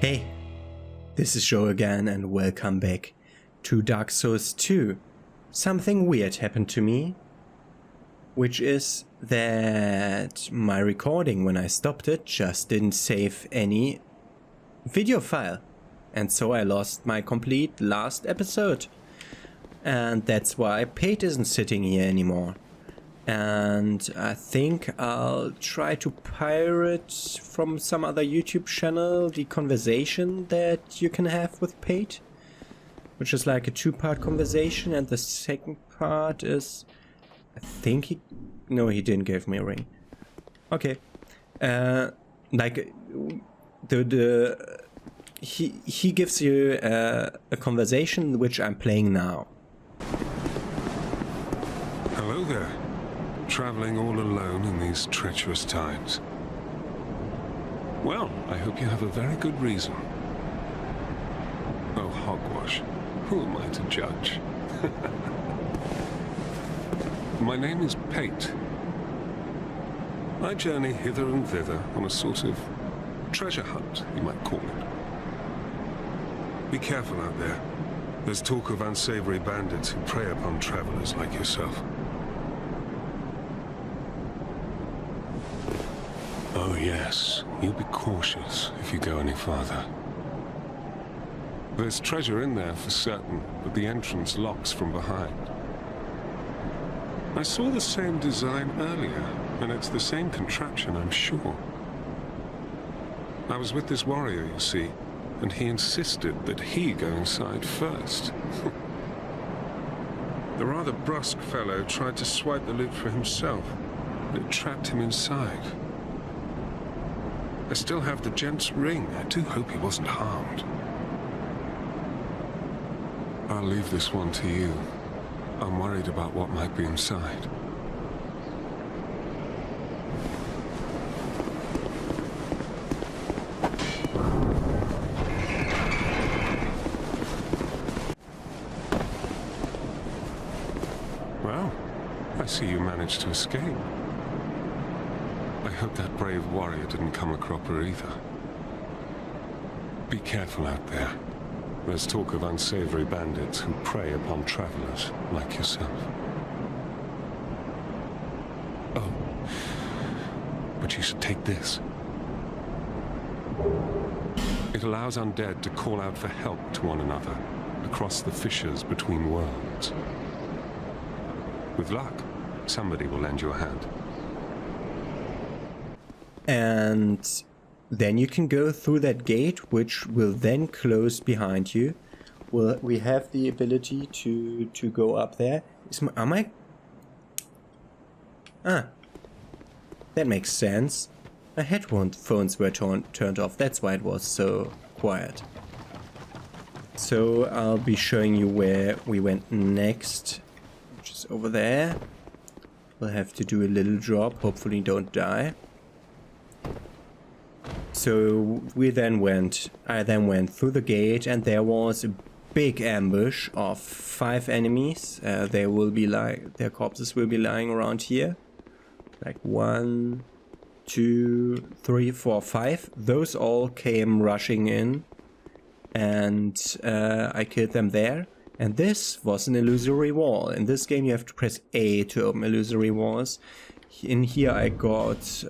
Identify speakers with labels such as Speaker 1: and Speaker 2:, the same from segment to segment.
Speaker 1: Hey, this is Joe again and welcome back to Dark Souls 2. Something weird happened to me, which is that my recording when I stopped it just didn't save any video file. And so I lost my complete last episode. And that's why Pate isn't sitting here anymore. And I think I'll try to pirate from some other YouTube channel the conversation that you can have with Pate, which is like a two-part conversation, and the second part is, I think he didn't give me a ring. Okay, like he gives you a conversation which I'm playing now.
Speaker 2: Hello there. Traveling all alone in these treacherous times. Well, I hope you have a very good reason. Oh, hogwash. Who am I to judge? My name is Pate. I journey hither and thither on a sort of treasure hunt, you might call it. Be careful out there. There's talk of unsavory bandits who prey upon travelers like yourself. Oh yes, you be cautious if you go any farther. There's treasure in there for certain, but the entrance locks from behind. I saw the same design earlier, and it's the same contraption, I'm sure. I was with this warrior, you see, and he insisted that he go inside first. The rather brusque fellow tried to swipe the loot for himself, but it trapped him inside. I still have the gent's ring. I do hope he wasn't harmed. I'll leave this one to you. I'm worried about what might be inside. Well, I see you managed to escape. I hope that brave warrior didn't come a cropper either. Be careful out there. There's talk of unsavory bandits who prey upon travelers like yourself. Oh, but you should take this. It allows undead to call out for help to one another across the fissures between worlds. With luck, somebody will lend you a hand.
Speaker 1: And then you can go through that gate, which will then close behind you. We have the ability to go up there. That makes sense. My headphones were turned off. That's why it was so quiet. So I'll be showing you where we went next, which is over there. We'll have to do a little drop. Hopefully don't die. So I then went through the gate, and there was a big ambush of 5 enemies. Their corpses will be lying around here. Like 1, 2, 3, 4, 5. Those all came rushing in, and I killed them there. And this was an illusory wall. In this game you have to press A to open illusory walls. In here I got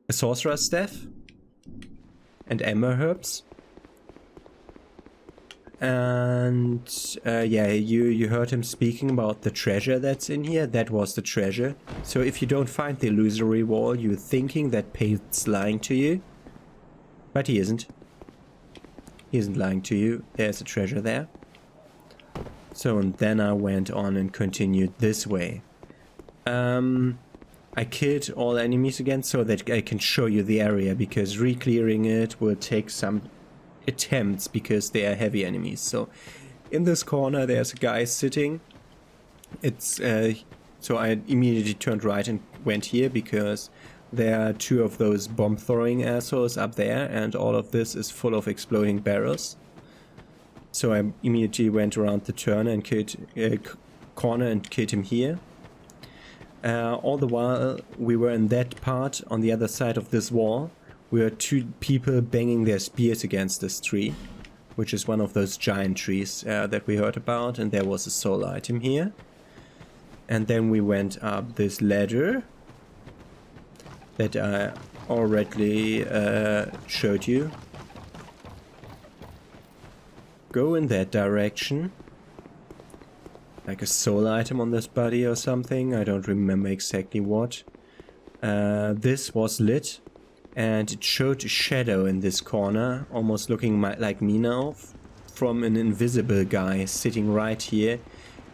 Speaker 1: a sorcerer's staff and ember herbs, and yeah, you heard him speaking about the treasure that's in here. That was the treasure. So if you don't find the illusory wall, you're thinking that Pate's lying to you, but he isn't. He isn't lying to you. There's a treasure there. So and then I went on and continued this way. I killed all enemies again so that I can show you the area, because re-clearing it will take some attempts because they are heavy enemies. So in this corner there's a guy sitting. So I immediately turned right and went here because there are 2 of those bomb throwing assholes up there, and all of this is full of exploding barrels. So I immediately went around the turn and killed corner and killed him here. All the while we were in that part on the other side of this wall, we heard two people banging their spears against this tree, which is one of those giant trees that we heard about, and there was a soul item here. And then we went up this ladder that I already showed you. Go in that direction. Like a soul item on this body or something. I don't remember exactly what. This was lit. And it showed a shadow in this corner. Almost looking like me now. From an invisible guy sitting right here.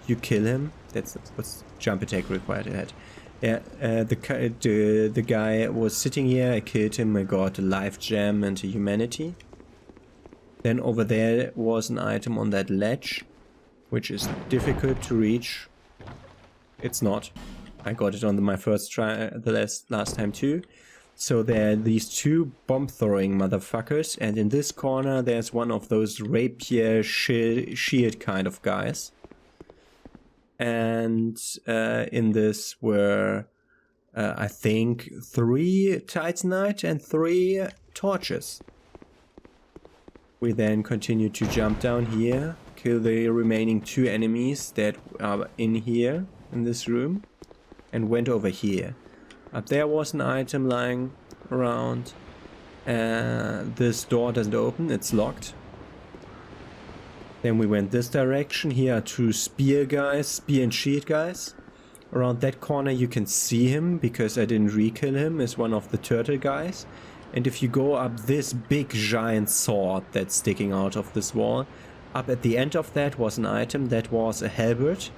Speaker 1: You kill him. That's what's jump attack required at. Yeah, the guy was sitting here. I killed him. I got a life gem and a humanity. Then over there was an item on that ledge, which is difficult to reach. It's not. I got it on my first try the last time too. So there are these two bomb-throwing motherfuckers, and in this corner there's one of those rapier shield kind of guys. And in this were, I think, 3 Titanite and 3 torches. We then continue to jump down here, kill the remaining 2 enemies that are in here, in this room, and went over here. Up there was an item lying around. This door doesn't open, it's locked. Then we went this direction. Here are 2 spear guys, spear and shield guys. Around that corner you can see him, because I didn't re-kill him, as one of the turtle guys. And if you go up this big giant sword that's sticking out of this wall, up at the end of that was an item that was a halberd.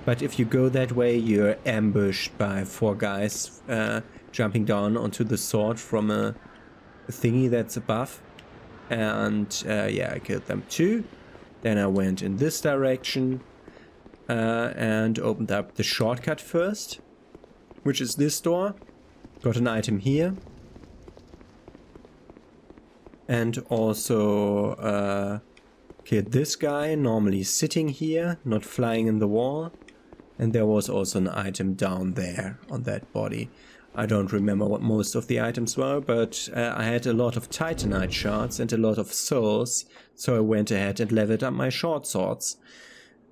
Speaker 1: But if you go that way, you're ambushed by 4 guys jumping down onto the sword from a thingy that's above. And yeah, I killed them too. Then I went in this direction and opened up the shortcut first, which is this door. Got an item here. And also killed this guy, normally sitting here, not flying in the wall. And there was also an item down there on that body. I don't remember what most of the items were, but I had a lot of Titanite shards and a lot of souls, so I went ahead and leveled up my short swords.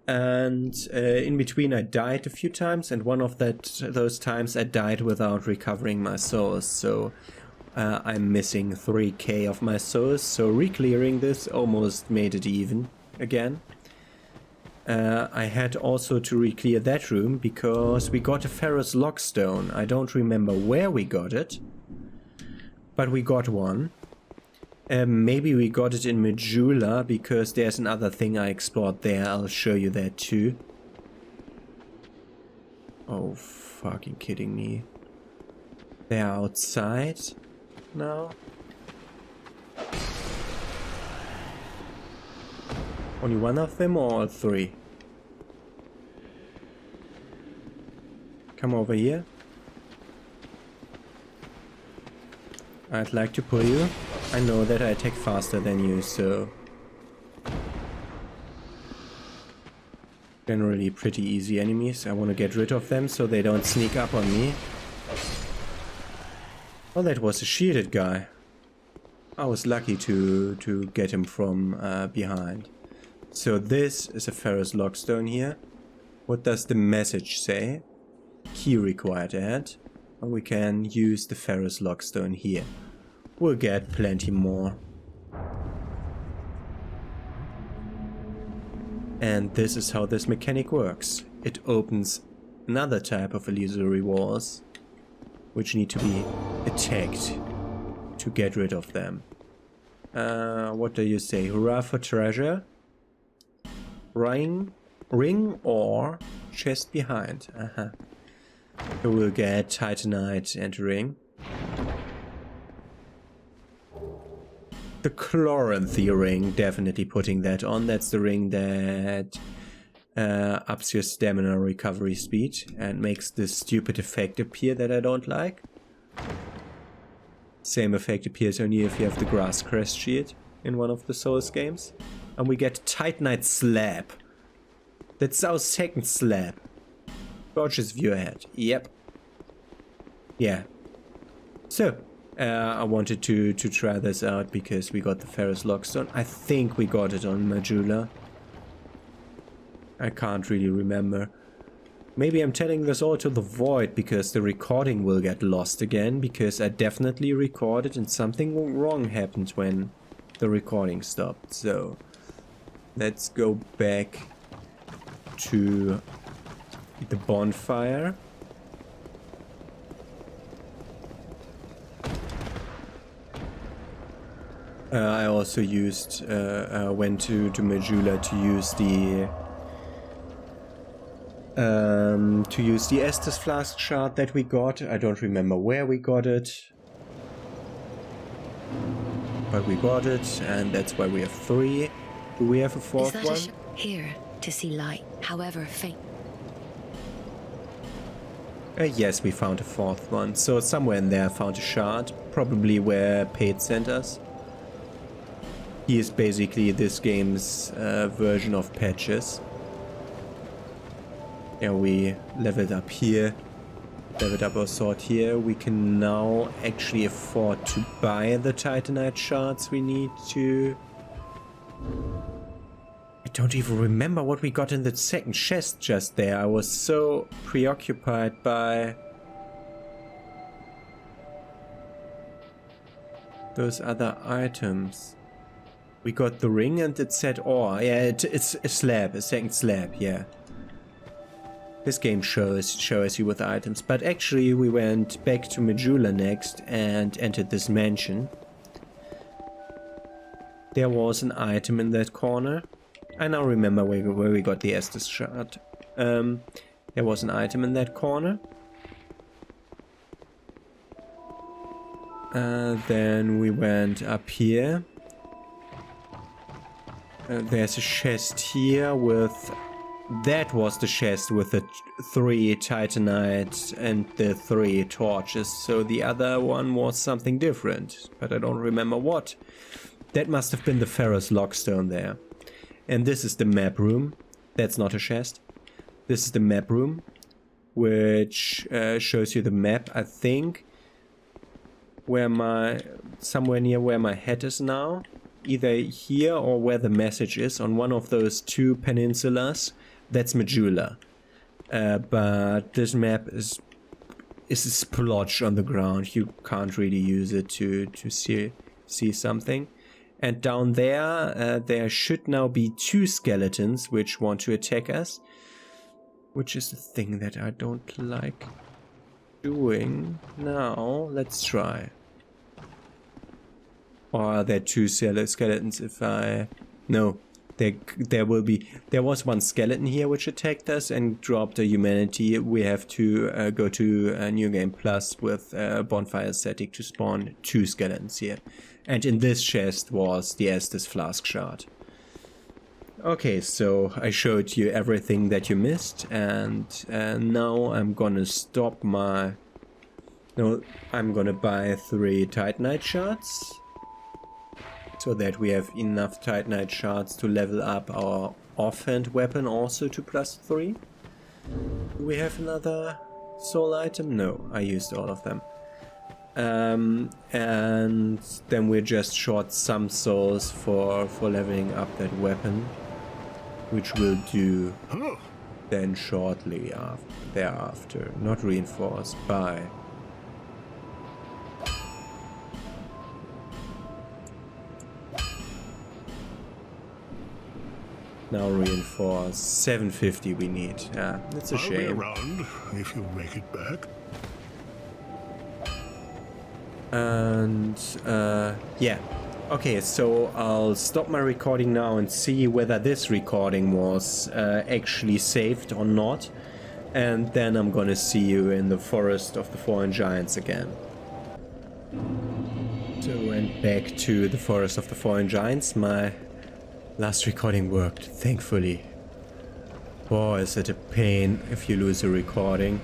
Speaker 1: And in between I died a few times, and one of those times I died without recovering my souls, so I'm missing 3k of my souls, so re-clearing this almost made it even again. I had also to re-clear that room because we got a Ferrous Lockstone. I don't remember where we got it, but we got one. Maybe we got it in Majula, because there's another thing I explored there. I'll show you that too. Oh, fucking kidding me. They're outside now. Only one of them or all 3? Come over here. I'd like to pull you. I know that I attack faster than you, so... Generally pretty easy enemies. I want to get rid of them so they don't sneak up on me. Oh, that was a shielded guy. I was lucky to get him from behind. So this is a Ferrous Lockstone here. What does the message say? Key required ahead. And we can use the Ferrous Lockstone here. We'll get plenty more. And this is how this mechanic works. It opens another type of illusory walls, which need to be attacked to get rid of them. What do you say? Hurrah for treasure? Ring or chest behind. So we'll get Titanite and ring. The Chloranthy ring, definitely putting that on. That's the ring that ups your stamina recovery speed and makes this stupid effect appear that I don't like. Same effect appears only if you have the Grass Crest shield in one of the Souls games. And we get Titanite slab. That's our second slab. Gorgeous view ahead. Yep. Yeah. So, I wanted to try this out because we got the Ferrous Lockstone. I think we got it on Majula. I can't really remember. Maybe I'm telling this all to the void because the recording will get lost again, because I definitely recorded and something wrong happened when the recording stopped. So let's go back to the bonfire. I also used, went to Majula to use the Estus Flask shard that we got. I don't remember where we got it, but we got it, and that's why we have 3. Do we have a 4th one?
Speaker 3: Here to see light, however faint.
Speaker 1: Yes, we found a 4th one. So somewhere in there I found a shard, probably where Pate sent us. He is basically this game's version of Patches. Yeah, we leveled up here, leveled up our sword here. We can now actually afford to buy the Titanite shards we need to... I don't even remember what we got in the second chest just there. I was so preoccupied by those other items. We got the ring and it said ore. Yeah, it's a slab, a second slab, yeah. This game shows you with items, but actually we went back to Majula next and entered this mansion. There was an item in that corner. I now remember where we got the Estus shard. There was an item in that corner. Then we went up here. There's a chest here with... That was the chest with the 3 Titanite and the 3 torches. So the other one was something different, but I don't remember what. That must have been the Ferrous Lockstone there. And this is the map room. That's not a chest. This is the map room, which shows you the map, I think, where somewhere near where my head is now. Either here or where the message is, on one of those 2 peninsulas. That's Majula. But this map is a splotch on the ground. You can't really use it to see something. And down there, there should now be 2 skeletons which want to attack us. Which is the thing that I don't like doing. Now, let's try. Or are there 2 skeletons if I... No, there was 1 skeleton here which attacked us and dropped a humanity. We have to go to a New Game Plus with Bonfire static to spawn 2 skeletons here. And in this chest was the Estus Flask shard. Okay, so I showed you everything that you missed, and now I'm gonna stop my... No, I'm gonna buy 3 Titanite shards. So that we have enough Titanite shards to level up our offhand weapon also to +3. Do we have another soul item? No, I used all of them. And then we're just short some souls for leveling up that weapon, which we'll do then shortly thereafter. Not reinforced by... Now reinforce 750 we need. Yeah, that's a shame.
Speaker 4: I'll be around if you make it back.
Speaker 1: And yeah. Okay, so I'll stop my recording now and see whether this recording was actually saved or not. And then I'm gonna see you in the Forest of the Fallen Giants again. So I went back to the Forest of the Fallen Giants. My last recording worked, thankfully. Boy, is it a pain if you lose a recording.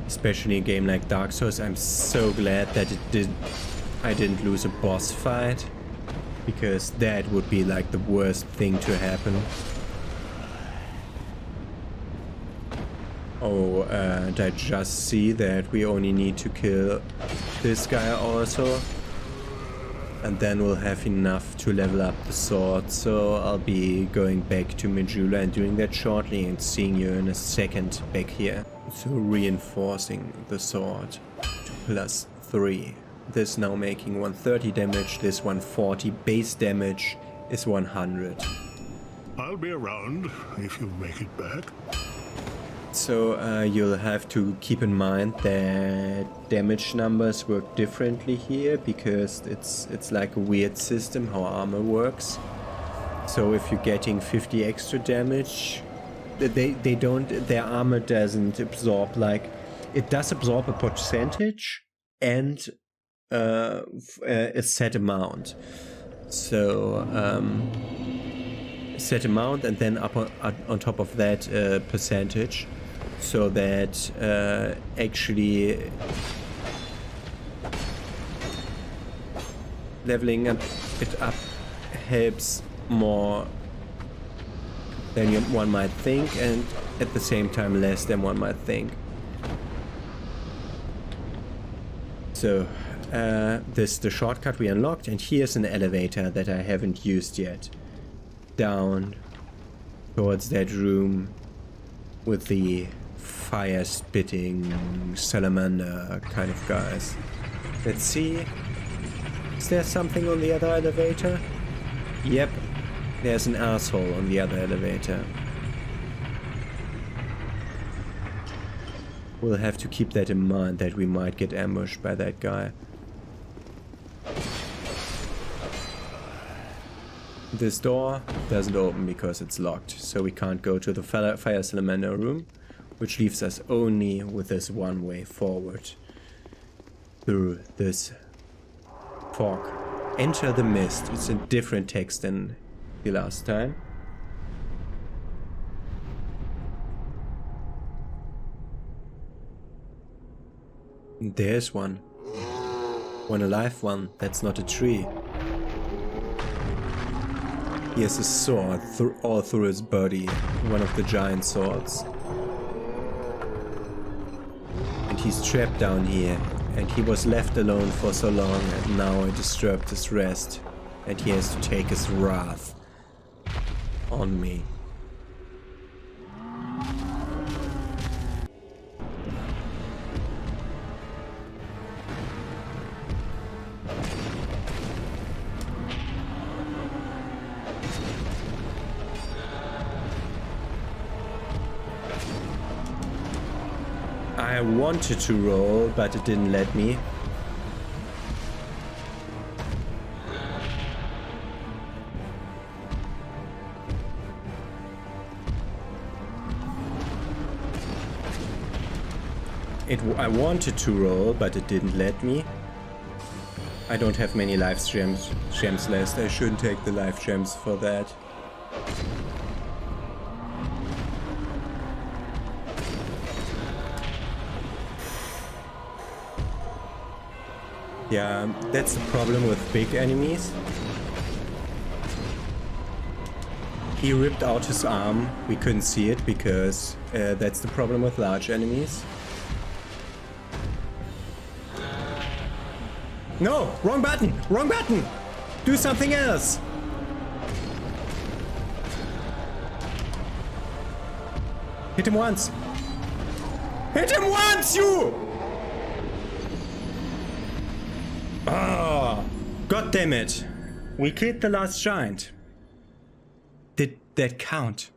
Speaker 1: Especially in a game like Dark Souls. I'm so glad that I didn't lose a boss fight. Because that would be like the worst thing to happen. Oh, and I just see that we only need to kill this guy also. And then we'll have enough to level up the sword. So I'll be going back to Majula and doing that shortly and seeing you in a second back here. So reinforcing the sword to +3. This now making 130 damage, this 140. Base damage is 100.
Speaker 4: I'll be around if you make it back.
Speaker 1: So you'll have to keep in mind that damage numbers work differently here because it's like a weird system how armor works. So if you're getting 50 extra damage, their armor doesn't absorb, like, it does absorb a percentage and a set amount. So set amount and then up on top of that percentage, so that actually leveling it up helps more than one might think, and at the same time less than one might think. So this is the shortcut we unlocked, and here's an elevator that I haven't used yet. Down towards that room with the fire-spitting salamander kind of guys. Let's see. Is there something on the other elevator? Yep, there's an asshole on the other elevator. We'll have to keep that in mind, that we might get ambushed by that guy. This door doesn't open because it's locked, so we can't go to the fire salamander room, which leaves us only with this one way forward through this fog. Enter the mist. It's a different text than the last time. There's one. One alive one. That's not a tree. He has a sword all through his body, one of the giant swords. And he's trapped down here, and he was left alone for so long, and now I disturbed his rest, and he has to take his wrath on me. I wanted to roll, but it didn't let me. I wanted to roll, but it didn't let me. I don't have many life gems left. I shouldn't take the life gems for that. Yeah, that's the problem with big enemies. He ripped out his arm. We couldn't see it because that's the problem with large enemies. No! Wrong button! Wrong button! Do something else! Hit him once! Hit him once, you! Ah! God damn it! We killed the last giant. Did that count?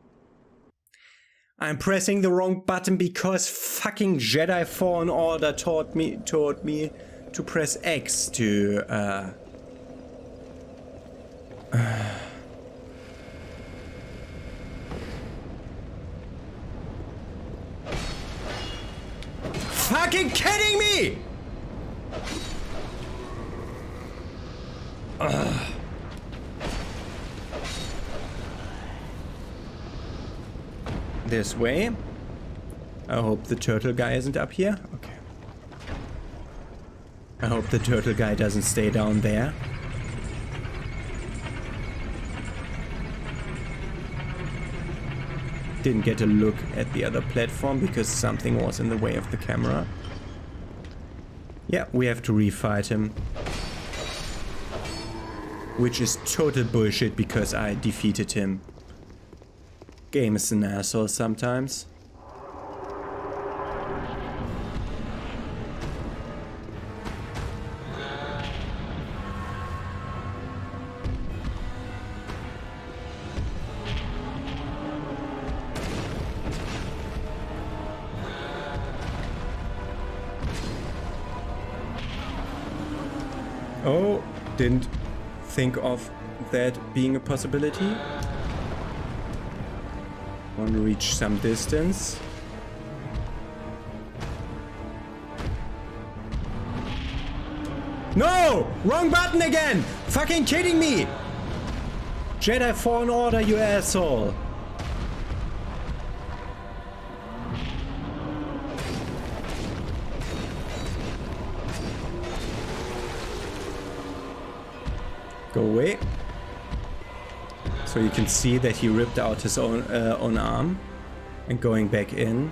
Speaker 1: I'm pressing the wrong button because fucking Jedi Fallen Order taught me to press X to fucking kidding me! This way. I hope the turtle guy isn't up here. Okay. I hope the turtle guy doesn't stay down there. didn't get a look at the other platform because something was in the way of the camera. Yeah, we have to refight him. Which is total bullshit because I defeated him. Game is an asshole sometimes. Oh, didn't think of that being a possibility. Want to reach some distance. No! Wrong button again! Fucking kidding me! Jedi Fallen Order, you asshole! Go away. So you can see that he ripped out his own arm and going back in.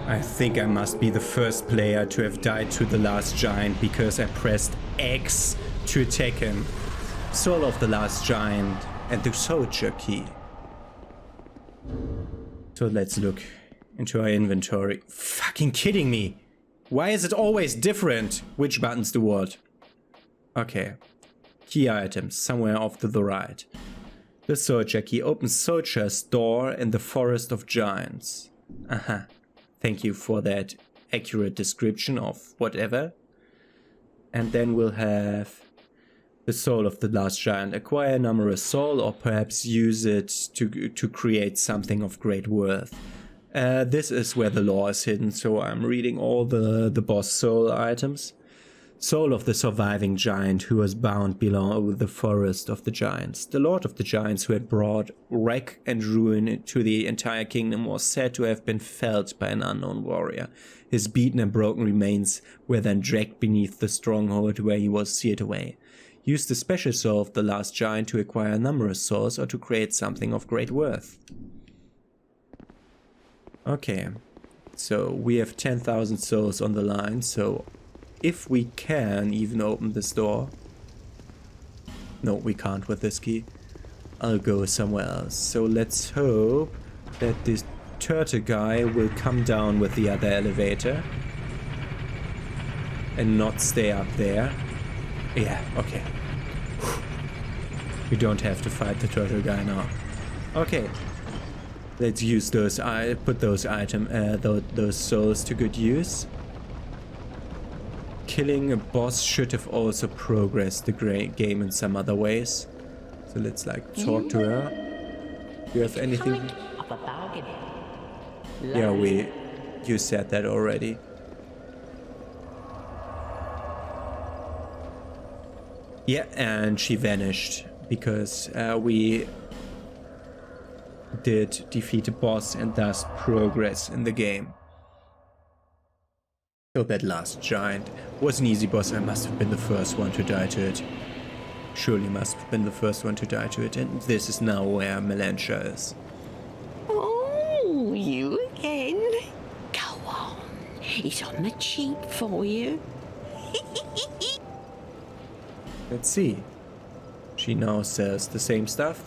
Speaker 1: I think I must be the first player to have died to the last giant because I pressed X to attack him. Soul of the last giant and the soldier key. So let's look into our inventory. Fucking kidding me! Why is it always different? Which buttons do what? Okay. Key items, somewhere off to the right. The soldier key opens soldier's door in the forest of giants. Aha. Thank you for that accurate description of whatever. And then we'll have the soul of the last giant. Acquire numerous soul or perhaps use it to create something of great worth. This is where the lore is hidden, so I'm reading all the boss soul items. Soul of the surviving giant who was bound below the forest of the giants. The lord of the giants who had brought wreck and ruin to the entire kingdom was said to have been felled by an unknown warrior. His beaten and broken remains were then dragged beneath the stronghold where he was sealed away. Use the special soul of the last giant to acquire numerous souls or to create something of great worth. Okay, so we have 10,000 souls on the line, so if we can even open this door... No, we can't with this key. I'll go somewhere else. So let's hope that this turtle guy will come down with the other elevator. And not stay up there. Yeah, okay. We don't have to fight the turtle guy now. Okay. Let's use those, put those those souls to good use. Killing a boss should have also progressed the game in some other ways. So let's like talk to her. Do you have anything? Yeah, you said that already. Yeah, and she vanished because we did defeat a boss and thus progress in the game. So that last giant was an easy boss. I must have been the first one to die to it. Surely must have been the first one to die to it. And this is now where Melantia is.
Speaker 5: Oh, you again? Go on. It's on the cheap for you.
Speaker 1: Let's see. She now sells the same stuff.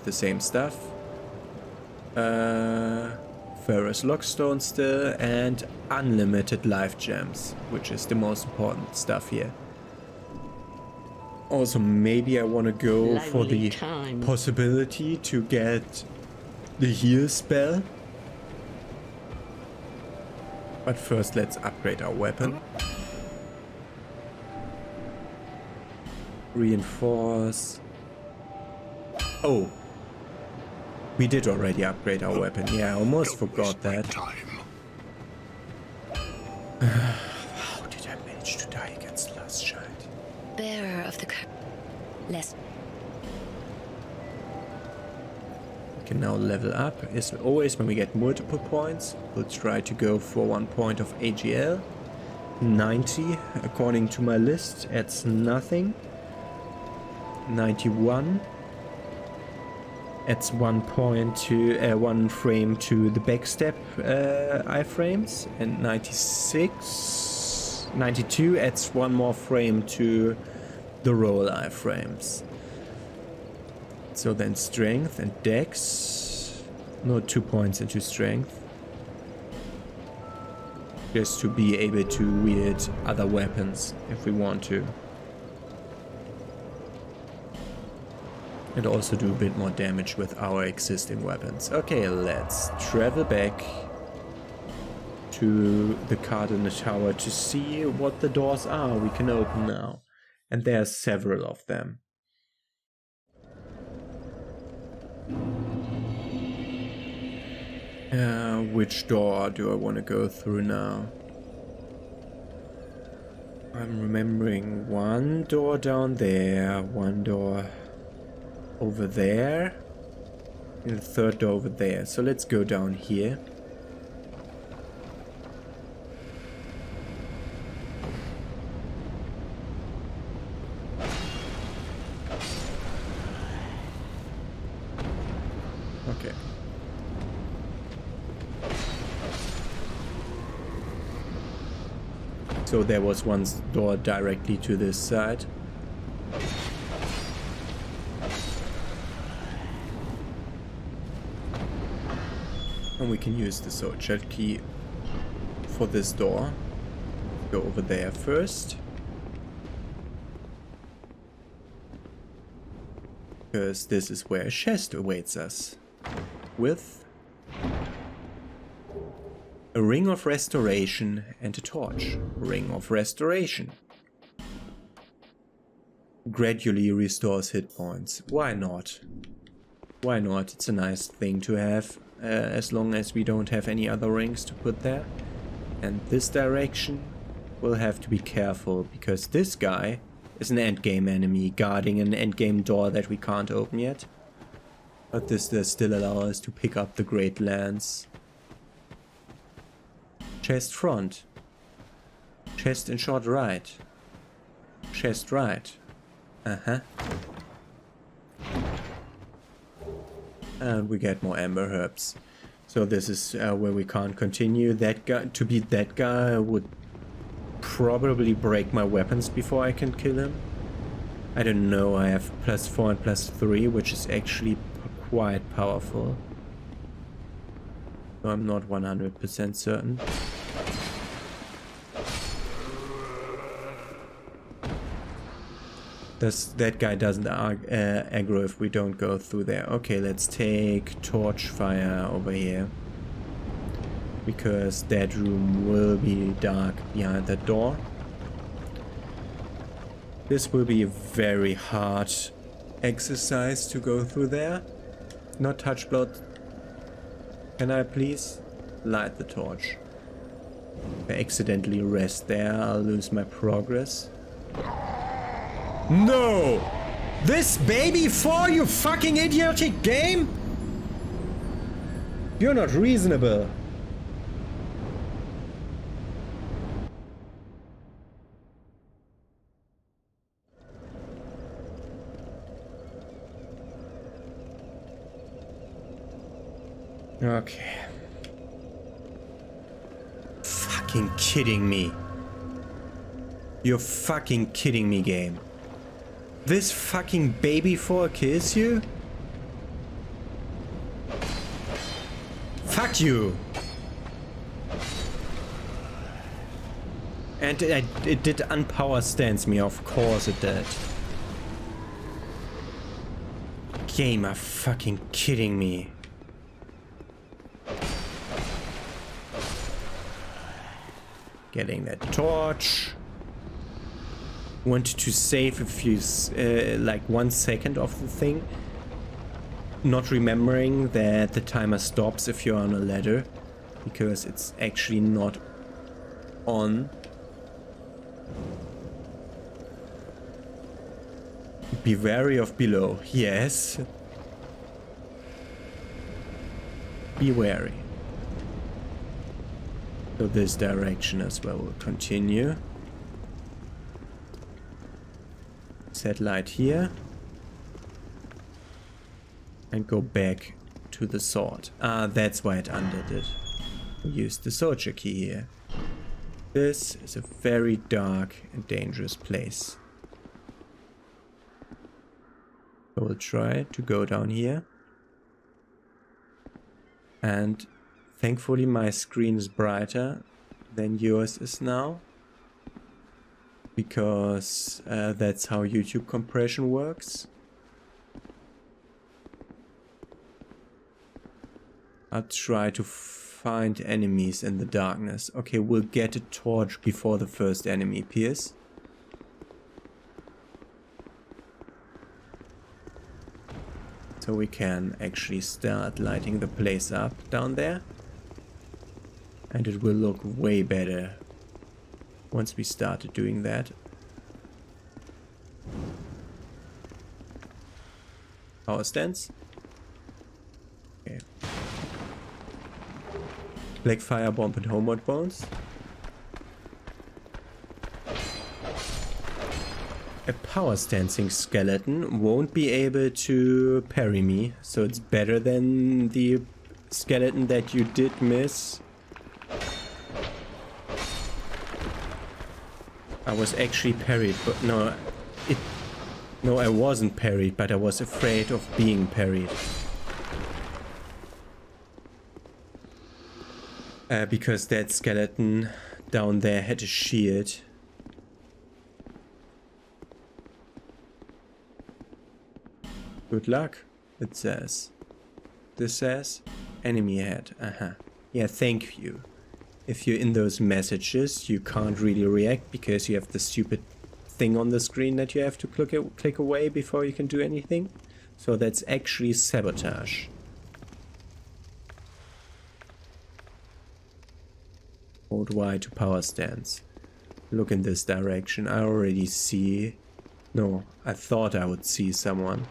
Speaker 1: Ferrous Lockstone still, and unlimited life gems, which is the most important stuff here. Also, maybe I want to go for the possibility to get the heal spell. But first, let's upgrade our weapon. Reinforce. Oh. We did already upgrade our weapon. Yeah, I almost forgot that. How did I manage to die against the last giant?
Speaker 3: Bearer of the less.
Speaker 1: We can now level up. As always, when we get multiple points, we'll try to go for 1 point of AGL. 90, according to my list, adds nothing. 91. Adds 1 point to 1 frame to the backstep iframes, and 92 adds 1 more frame to the roll iframes. So then strength and dex, no 2 points into strength, just to be able to wield other weapons if we want to. And also do a bit more damage with our existing weapons. Okay, let's travel back to the card in the tower to see what the doors are we can open now. And there are several of them. Which door do I want to go through now? I'm remembering one door down there, one door over there, and the third door over there. So let's go down here. Okay. So there was one door directly to this side. And we can use the Soulslikes key for this door. Go over there first. Because this is where a chest awaits us. With a ring of restoration and a torch. Ring of restoration. Gradually restores hit points. Why not? Why not? It's a nice thing to have. As long as we don't have any other rings to put there. And this direction, we'll have to be careful, because this guy is an endgame enemy guarding an endgame door that we can't open yet. But this does still allow us to pick up the Great Lance. Chest front. Chest and short right. Chest right. Uh-huh. And we get more amber herbs. So this is where we can't continue. That guy, to beat that guy, would probably break my weapons before I can kill him. I don't know, I have +4 and +3, which is actually quite powerful. So I'm not 100% certain. That guy doesn't aggro if we don't go through there. Okay, let's take torch fire over here. Because that room will be dark behind that door. This will be a very hard exercise to go through there. Not touch blood. Can I please light the torch? If I accidentally rest there, I'll lose my progress. No! This baby 4, you fucking idiotic game? You're not reasonable. Okay. Fucking kidding me. You're fucking kidding me, game. This fucking baby 4 kills you? Fuck you! And it did unpower stance me, of course it did. Game, are fucking kidding me. Getting that torch. Wanted to save a few, like 1 second of the thing. Not remembering that the timer stops if you're on a ladder. Because it's actually not on. Be wary of below. Yes. Be wary. So this direction as well will continue. Set light here. and go back to the sword. Ah, that's why it undid it. Use the soldier key here. This is a very dark and dangerous place. I will try to go down here. And thankfully my screen is brighter than yours is now. Because that's how YouTube compression works. I'll try to find enemies in the darkness. Okay, we'll get a torch before the first enemy appears. So we can actually start lighting the place up down there. And it will look way better once we started doing that. Power stance. Okay. Black fire bomb and homeward bones. A power stancing skeleton won't be able to parry me, so it's better than the skeleton that you did miss. I was actually parried, but no, I wasn't parried, but I was afraid of being parried. Because that skeleton down there had a shield. Good luck, it says. This says enemy ahead. Yeah, thank you. If you're in those messages, you can't really react because you have the stupid thing on the screen that you have to click away before you can do anything. So that's actually sabotage. Hold Y to power stance. Look in this direction. I already see... No, I thought I would see someone.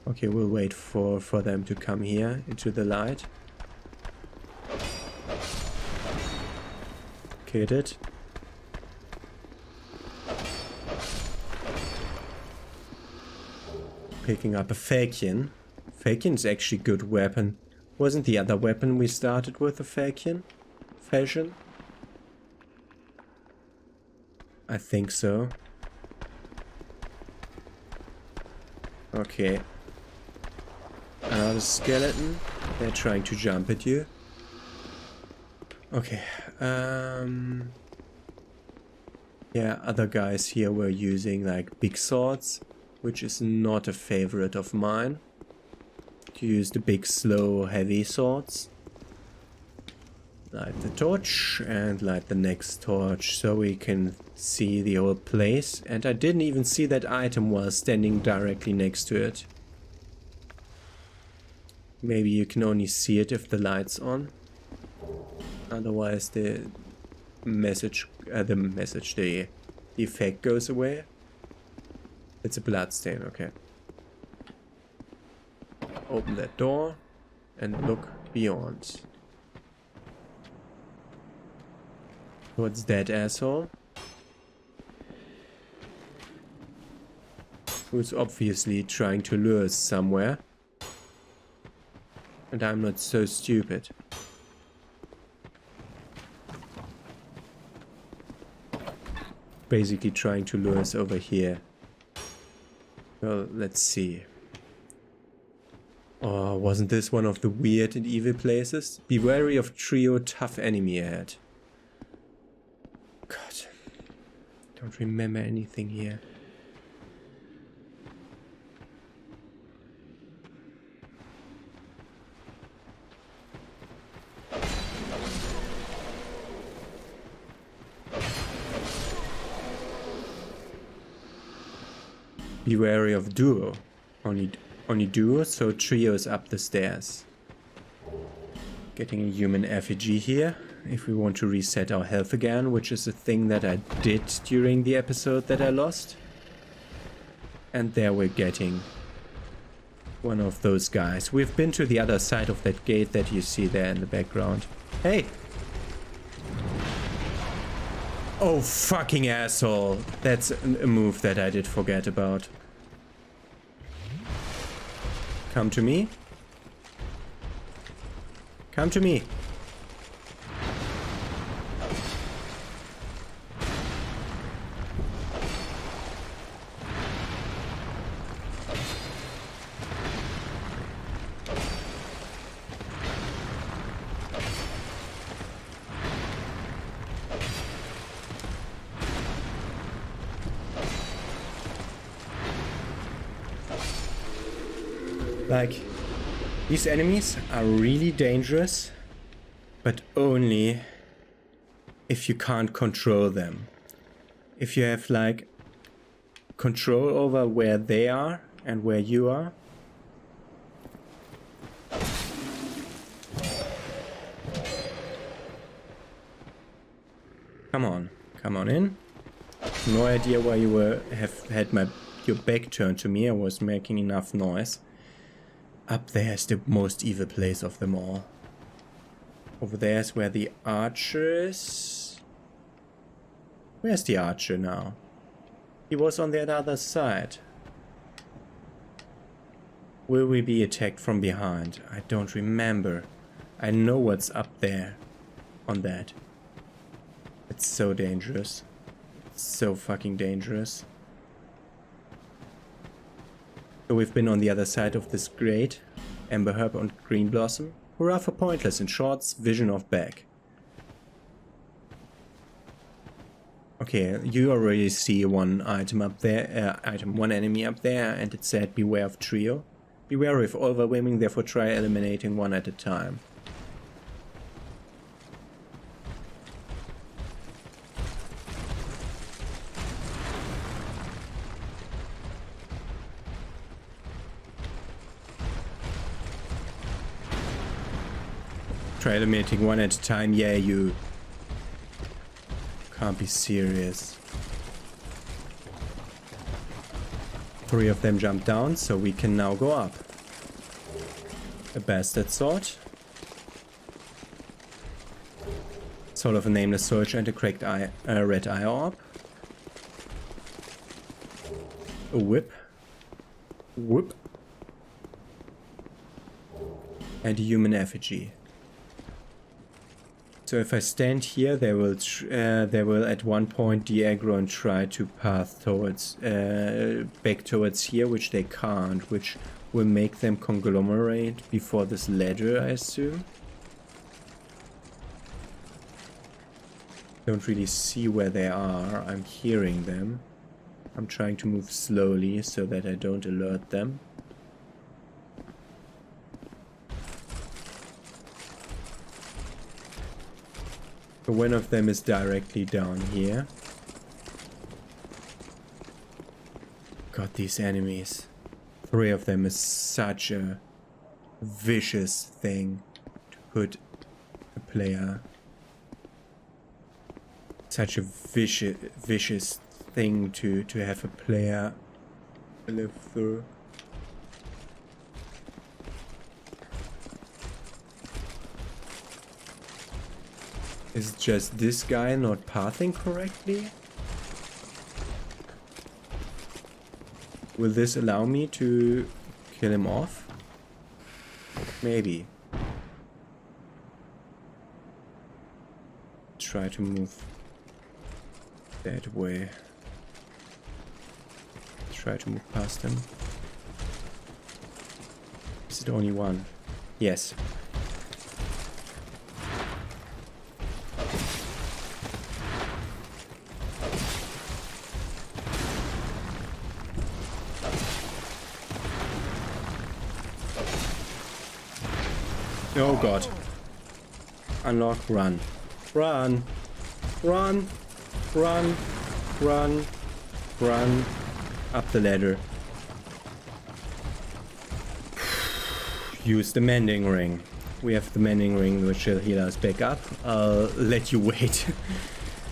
Speaker 1: Okay, we'll wait for them to come here into the light. Killed it. Picking up a Falchion. Falchion's actually a good weapon. Wasn't the other weapon we started with a Falchion? Falchion? I think so. Okay. Another skeleton. They're trying to jump at you. Okay. Yeah, other guys here were using like big swords, which is not a favorite of mine. To use the big, slow, heavy swords. Light the torch and light the next torch so we can see the whole place. And I didn't even see that item while standing directly next to it. Maybe you can only see it if the light's on. Otherwise the effect goes away. It's a bloodstain, okay. Open that door and look beyond. What's that asshole? Who's obviously trying to lure us somewhere. And I'm not so stupid. Basically trying to lure us over here. Well, let's see. Oh, wasn't this one of the weird and evil places? Be wary of trio tough enemy ahead. God. Don't remember anything here. Be wary of duo. Only duo, so trio is up the stairs. Getting a human effigy here. If we want to reset our health again, which is a thing that I did during the episode that I lost. And there we're getting one of those guys. We've been to the other side of that gate that you see there in the background. Hey! Oh, fucking asshole. That's a move that I did forget about. Come to me. Come to me. Like, these enemies are really dangerous, but only if you can't control them. If you have, like, control over where they are and where you are. Come on in. No idea why you have had your back turned to me. I was making enough noise. Up there is the most evil place of them all. Over there is where the archer is. Where's the archer now? He was on the other side. Will we be attacked from behind? I don't remember. I know what's up there on that. It's so dangerous. It's so fucking dangerous. So we've been on the other side of this grate. Amber Herb and Green Blossom. Hurrah for Pointless and Short's vision of back. Okay, you already see one item up there, one enemy up there, and it said beware of trio. Beware if overwhelming, therefore try eliminating one at a time. Try eliminating one at a time. Yeah, you can't be serious. 3 of them jumped down, so we can now go up. A bastard sword. Soul of a nameless soldier and a cracked eye, red eye orb. A whip. Whip. And a human effigy. So if I stand here, they will at one point de-aggro and try to path towards, back towards here, which they can't, which will make them conglomerate before this ladder, I assume. Don't really see where they are. I'm hearing them. I'm trying to move slowly so that I don't alert them. One of them is directly down here. God, these enemies. 3 of them is such a vicious thing to put a player. Such a vicious thing to have a player live through. Is just this guy not pathing correctly? Will this allow me to kill him off? Maybe. Try to move that way. Try to move past him. Is it only one? Yes. Oh god. Unlock, run. Run. Run. Run. Run. Run. Up the ladder. Use the mending ring. We have the mending ring which will heal us back up. I'll let you wait.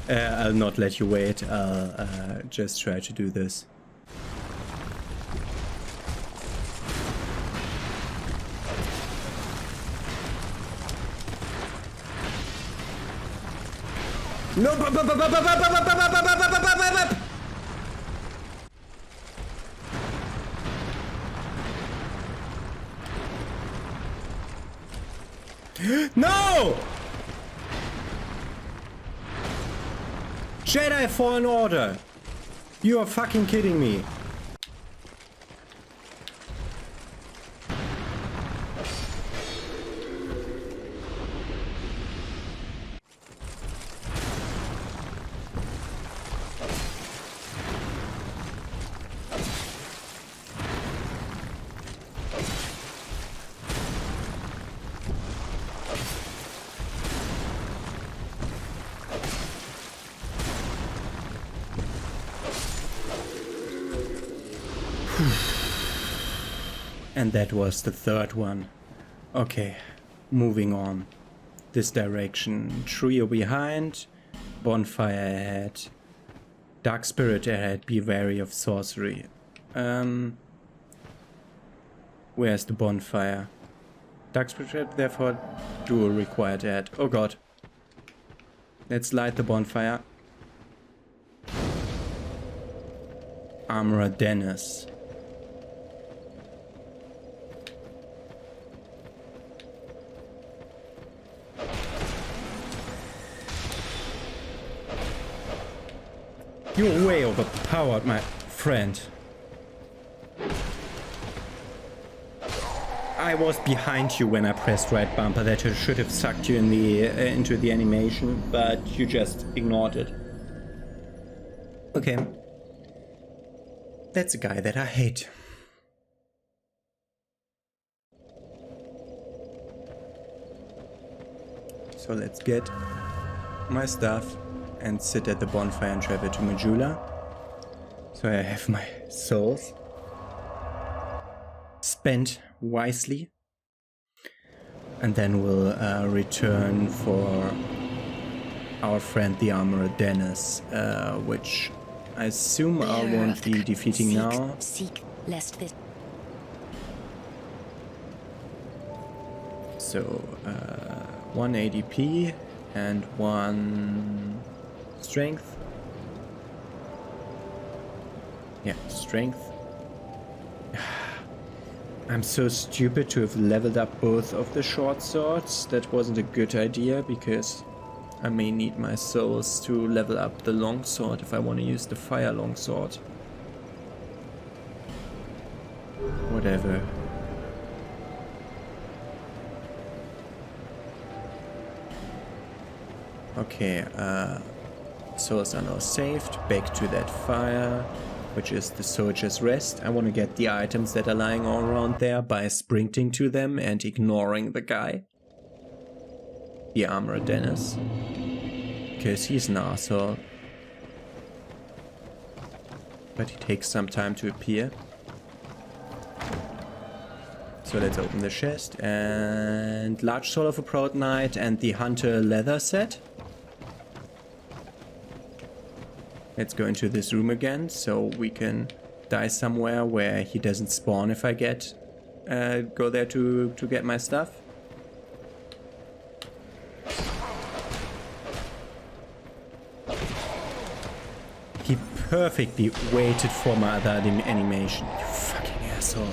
Speaker 1: I'll not let you wait. I'll just try to do this. No! Jedi Fallen Order! You are fucking kidding me. And that was the third one. Okay, moving on. This direction. Trio behind, bonfire ahead. Dark spirit ahead, be wary of sorcery. Where's the bonfire? Dark spirit, therefore duel required ahead. Oh god. Let's light the bonfire. Armorer Dennis. You're way overpowered, my friend. I was behind you when I pressed right bumper. That should have sucked you in the into the animation, but you just ignored it. Okay. That's a guy that I hate. So let's get my stuff and sit at the bonfire and travel to Majula. So I have my souls spent wisely. And then we'll return for our friend the Armorer Dennis, which I assume I won't be defeating now.
Speaker 3: Seek lest this.
Speaker 1: So 1 ADP and 1 strength. Yeah, strength. I'm so stupid to have leveled up both of the short swords. That wasn't a good idea because I may need my souls to level up the long sword if I want to use the fire long sword. Whatever. Okay, souls are now saved. Back to that fire, which is the soldier's rest. I want to get the items that are lying all around there by sprinting to them and ignoring the guy. The Armorer Dennis. Because he's an asshole. But he takes some time to appear. So let's open the chest. And large soul of a proud knight and the hunter leather set. Let's go into this room again so we can die somewhere where he doesn't spawn if I go there to get my stuff. He perfectly waited for my other animation. You fucking asshole.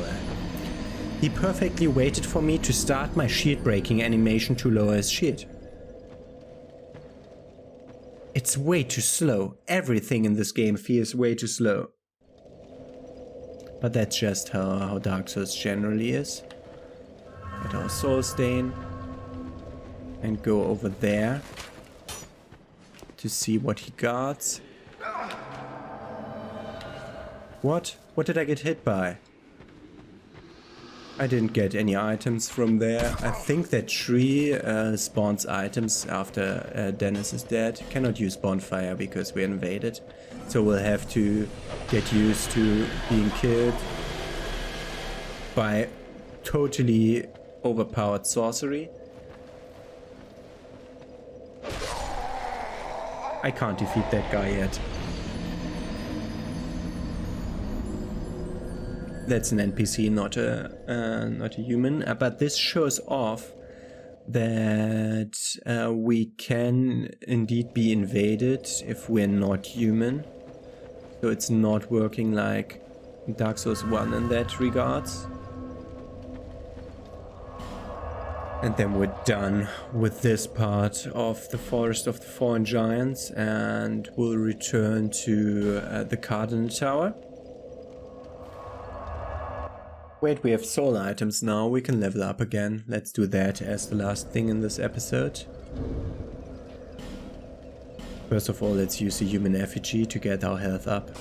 Speaker 1: He perfectly waited for me to start my shield breaking animation to lower his shield. It's way too slow. Everything in this game feels way too slow. But that's just how Dark Souls generally is. Get our soul stain. And go over there. To see what he got. What? What did I get hit by? I didn't get any items from there. I think that tree spawns items after Dennis is dead. Cannot use bonfire because we're invaded. So we'll have to get used to being killed by totally overpowered sorcery. I can't defeat that guy yet. That's an NPC, not a human. But this shows off that we can indeed be invaded if we're not human. So it's not working like Dark Souls 1 in that regards. And then we're done with this part of the Forest of the Fallen Giants, and we'll return to the Cardinal Tower. Wait, we have soul items now, we can level up again. Let's do that as the last thing in this episode. First of all, let's use the human effigy to get our health up.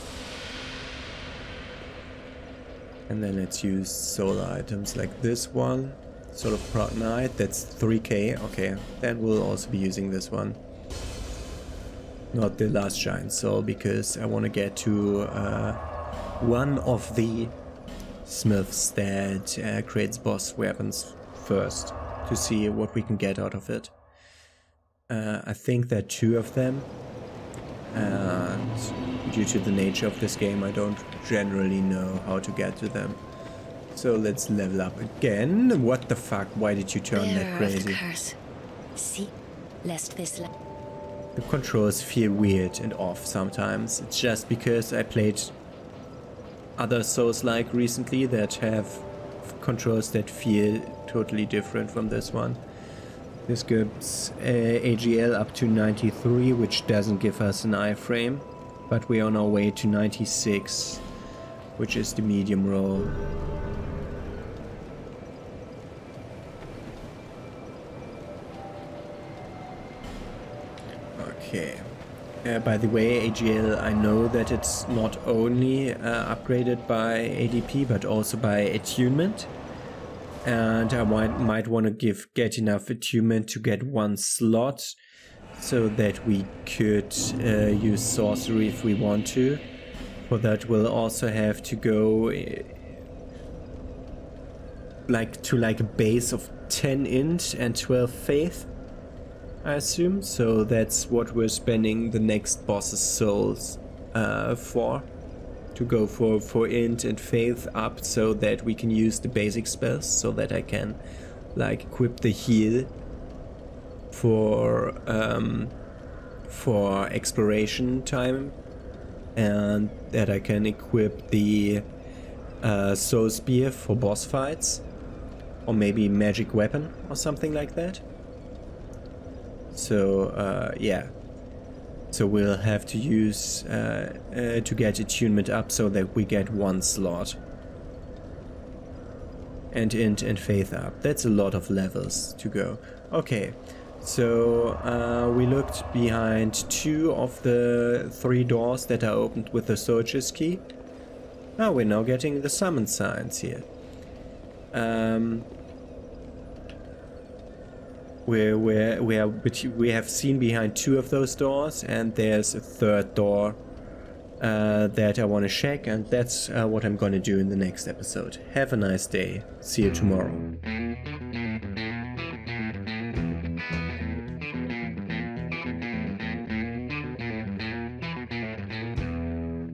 Speaker 1: And then let's use soul items like this one. Sort of Proud Knight, that's 3k. Okay, then we'll also be using this one. Not the last giant soul, because I want to get to one of the smiths that creates boss weapons first, to see what we can get out of it. I think there are 2 of them, and due to the nature of this game I don't generally know how to get to them. So let's level up again. What the fuck? Why did you turn that
Speaker 3: Bearer of the
Speaker 1: crazy?
Speaker 3: curse. See, lest this
Speaker 1: The controls feel weird and off sometimes. It's just because I played other Soulslikes recently that have controls that feel totally different from this one. This gives AGL up to 93, which doesn't give us an iframe, but we're on our way to 96, which is the medium roll. Okay. By the way, AGL, I know that it's not only upgraded by ADP, but also by attunement. And I might want to get enough attunement to get 1 slot, so that we could use sorcery if we want to. For that, we'll also have to go to a base of 10 int and 12 faith, I assume. So that's what we're spending the next boss's souls for. To go for int and faith up, so that we can use the basic spells, so that I can equip the heal for exploration time, and that I can equip the soul spear for boss fights, or maybe magic weapon or something like that. So yeah. So we'll have to use to get attunement up, so that we get 1 slot. And int and faith up. That's a lot of levels to go. Okay, so we looked behind 2 of the 3 doors that are opened with the soldier's key. Now we're now getting the summon signs here. We have seen behind 2 of those doors, and there's a 3rd door that I want to check, and that's what I'm gonna do in the next episode. Have a nice day. See you tomorrow.